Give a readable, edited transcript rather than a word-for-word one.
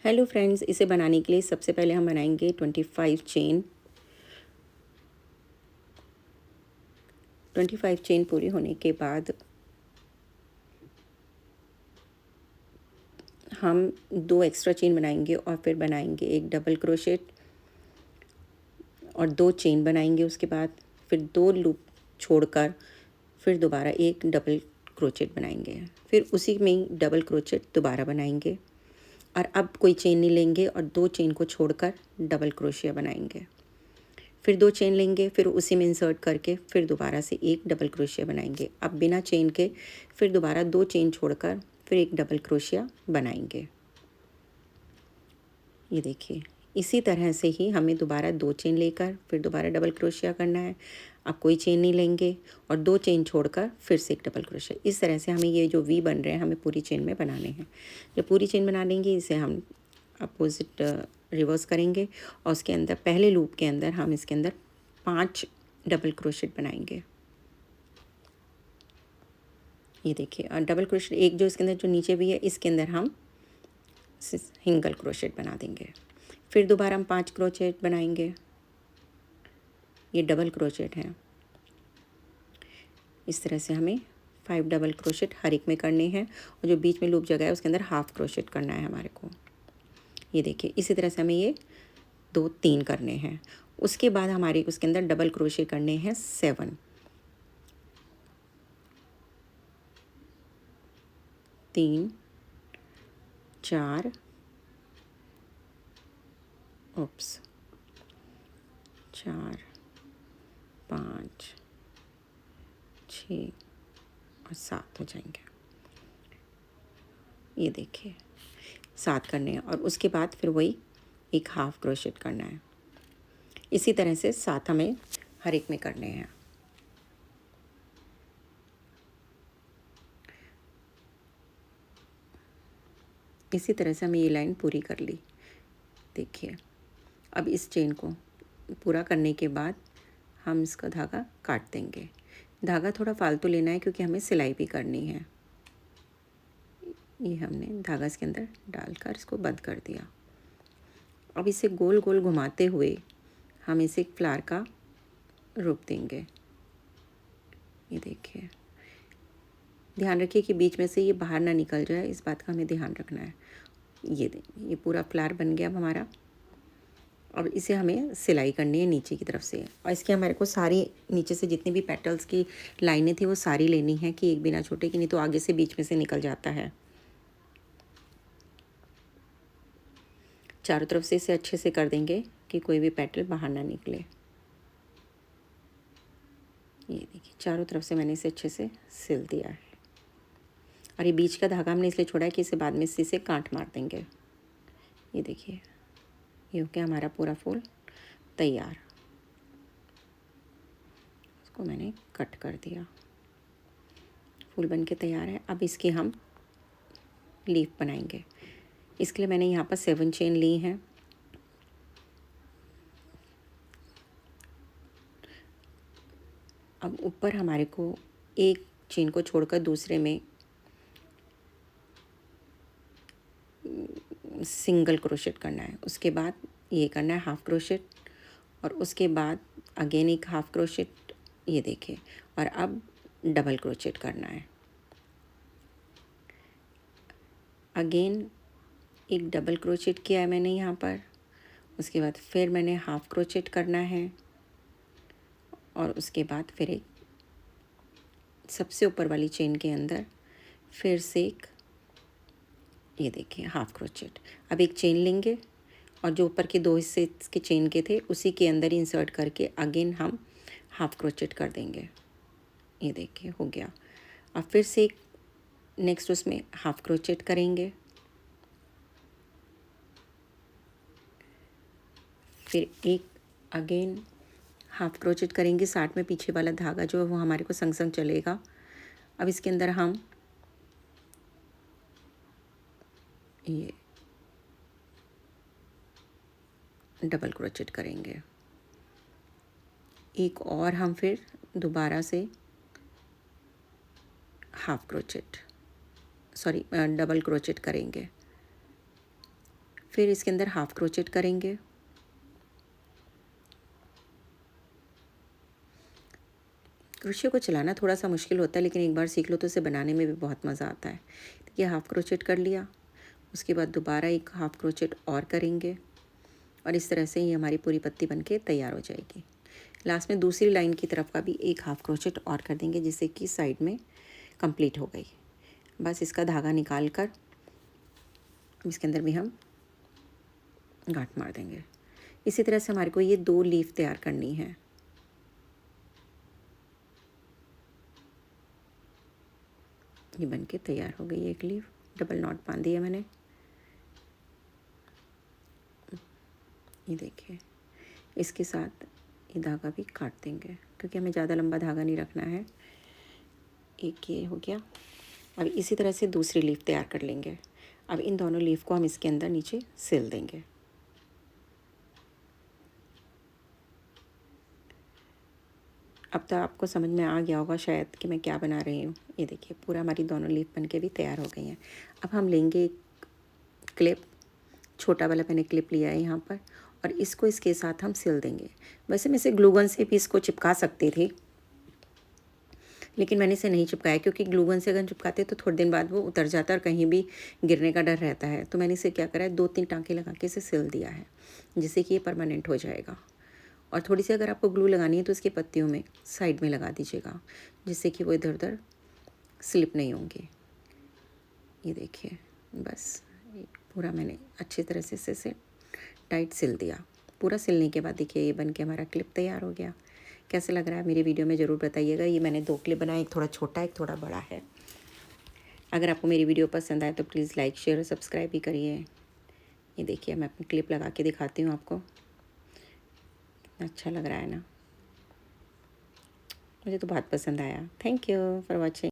Hello friends, इसे बनाने के लिए सबसे पहले हम बनाएंगे 25 चेन पूरी होने के बाद हम 2 एक्स्ट्रा चेन बनाएंगे और फिर बनाएंगे एक डबल क्रोशेट और 2 चेन बनाएंगे। उसके बाद फिर 2 लूप छोड़कर फिर दोबारा एक डबल क्रोचेट बनाएंगे, फिर उसी में ही डबल क्रोचेट दोबारा बनाएंगे और अब कोई चेन नहीं लेंगे और 2 चेन को छोड़कर डबल क्रोशिया बनाएंगे। फिर 2 चेन लेंगे, फिर उसी में इंसर्ट करके फिर दोबारा से एक डबल क्रोशिया बनाएंगे। अब बिना चेन के फिर दोबारा 2 चेन छोड़कर फिर एक डबल क्रोशिया बनाएंगे। ये देखिए, इसी तरह से ही हमें दोबारा 2 चेन लेकर फिर दोबारा डबल क्रोशिया करना है। अब कोई चेन नहीं लेंगे और 2 चेन छोड़कर फिर से एक डबल क्रोशिया। इस तरह से हमें ये जो वी बन रहे हैं हमें पूरी चेन में बनाने हैं। जब पूरी चेन बना लेंगे इसे हम अपोजिट रिवर्स करेंगे और उसके अंदर पहले लूप के अंदर हम इसके अंदर 5 डबल क्रोशेट बनाएंगे। ये देखिए, और डबल क्रोशेट एक जो इसके अंदर जो नीचे भी है इसके अंदर हम सिंगल क्रोशेट बना देंगे। फिर दोबारा हम 5 क्रोशेट बनाएंगे। ये डबल क्रोशेट है। इस तरह से हमें 5 डबल क्रोशेट हर एक में करने हैं और जो बीच में लूप जगह है उसके अंदर हाफ क्रोशेट करना है हमारे को। ये देखिए, इसी तरह से हमें ये 2-3 करने हैं। उसके बाद हमारे उसके अंदर डबल क्रोशे करने हैं 7। 3 4 ओप्स 4 5 6 और 7 हो जाएंगे। ये देखिए, 7 करने हैं और उसके बाद फिर वही एक हाफ क्रोशेट करना है। इसी तरह से 7 हमें हर एक में करने हैं। इसी तरह से हमें ये लाइन पूरी कर ली। देखिए, अब इस चेन को पूरा करने के बाद हम इसका धागा काट देंगे। धागा थोड़ा फालतू लेना है क्योंकि हमें सिलाई भी करनी है। ये हमने धागा इसके अंदर डालकर इसको बंद कर दिया। अब इसे गोल गोल घुमाते हुए हम इसे एक फ्लावर का रूप देंगे। ये देखिए, ध्यान रखिए कि बीच में से ये बाहर ना निकल जाए, इस बात का हमें ध्यान रखना है। ये पूरा फ्लावर बन गया अब हमारा। अब इसे हमें सिलाई करनी है नीचे की तरफ से और इसके हमारे को सारी नीचे से जितनी भी पेटल्स की लाइनें थी वो सारी लेनी है कि एक बिना छोटे की, नहीं तो आगे से बीच में से निकल जाता है। चारों तरफ से इसे अच्छे से कर देंगे कि कोई भी पेटल बाहर ना निकले। ये देखिए, चारों तरफ से मैंने इसे अच्छे से सिल दिया है और ये बीच का धागा हमने इसलिए छोड़ा है कि इसे बाद में इसे कांट मार देंगे। ये देखिए, ये हो गया हमारा पूरा फूल तैयार। इसको मैंने कट कर दिया, फूल बन के तैयार है। अब इसकी हम लीफ बनाएंगे। इसके लिए मैंने यहाँ पर 7 चेन ली हैं। अब ऊपर हमारे को एक चेन को छोड़कर दूसरे में सिंगल क्रोशेट करना है। उसके बाद ये करना है हाफ क्रोशेट और उसके बाद अगेन एक हाफ क्रोशेट। ये देखिए, और अब डबल क्रोशेट करना है। अगेन एक डबल क्रोशेट किया है मैंने यहाँ पर। उसके बाद फिर मैंने हाफ क्रोशेट करना है और उसके बाद फिर एक सबसे ऊपर वाली चेन के अंदर फिर से एक, ये देखिए, हाफ क्रोशेट। अब एक चेन लेंगे और जो ऊपर के 2 हिस्से इसके चेन के थे उसी के अंदर ही इंसर्ट करके अगेन हम हाफ क्रोशेट कर देंगे। ये देखिए, हो गया। अब फिर से एक नेक्स्ट उसमें हाफ क्रोशेट करेंगे, फिर एक अगेन हाफ क्रोशेट करेंगे। 60 में पीछे वाला धागा जो है वो हमारे को संग संग चलेगा। अब इसके अंदर हम ये डबल क्रोशेट करेंगे। एक और हम फिर दोबारा से हाफ क्रोशेट डबल क्रोशेट करेंगे। फिर इसके अंदर हाफ क्रोचेट करेंगे। क्रोशे को चलाना थोड़ा सा मुश्किल होता है, लेकिन एक बार सीख लो तो इसे बनाने में भी बहुत मज़ा आता है। देखिए हाफ क्रोचेट कर लिया, उसके बाद दोबारा एक हाफ क्रोचेट और करेंगे और इस तरह से ही हमारी पूरी पत्ती बनके तैयार हो जाएगी। लास्ट में दूसरी लाइन की तरफ का भी एक हाफ क्रोचेट और कर देंगे, जिससे कि साइड में कंप्लीट हो गई। बस इसका धागा निकाल कर इसके अंदर भी हम गांठ मार देंगे। इसी तरह से हमारे को ये 2 लीफ तैयार करनी है। ये बनके तैयार हो गई एक लीफ। डबल नॉट बांध दिया मैंने। ये देखिए, इसके साथ ये धागा भी काट देंगे, क्योंकि हमें ज़्यादा लंबा धागा नहीं रखना है। एक ये हो गया। अब इसी तरह से दूसरी लीफ तैयार कर लेंगे। अब इन दोनों लीफ को हम इसके अंदर नीचे सिल देंगे। अब तो आपको समझ में आ गया होगा शायद कि मैं क्या बना रही हूँ। ये देखिए पूरा हमारी दोनों लीफ बन के भी तैयार हो गई हैं। अब हम लेंगे एक क्लिप, छोटा वाला मैंने क्लिप लिया है यहाँ पर, और इसको इसके साथ हम सिल देंगे। वैसे मैं इसे ग्लू गन से भी इसको चिपका सकती थी, लेकिन मैंने इसे नहीं चिपकाया, क्योंकि ग्लू गन से अगर चिपकाते तो थोड़े दिन बाद वो उतर जाता है और कहीं भी गिरने का डर रहता है। तो मैंने इसे क्या करा है, 2-3 टाँके लगा के इसे सिल दिया है, जिससे कि ये परमानेंट हो जाएगा। और थोड़ी सी अगर आपको ग्लू लगानी है तो इसकी पत्तियों में साइड में लगा दीजिएगा, जिससे कि वो इधर उधर स्लिप नहीं होंगी। ये देखिए, बस पूरा मैंने अच्छी तरह से इसे टाइट सिल दिया। पूरा सिलने के बाद देखिए ये बन के हमारा क्लिप तैयार हो गया। कैसे लग रहा है मेरी वीडियो में ज़रूर बताइएगा। ये मैंने 2 क्लिप बनाए, एक थोड़ा छोटा एक थोड़ा बड़ा है। अगर आपको मेरी वीडियो पसंद आए तो प्लीज़ लाइक शेयर और सब्सक्राइब भी करिए। ये देखिए मैं अपनी क्लिप लगा के दिखाती हूँ आपको। कितना अच्छा लग रहा है ना, मुझे तो बहुत पसंद आया। Thank you for watching.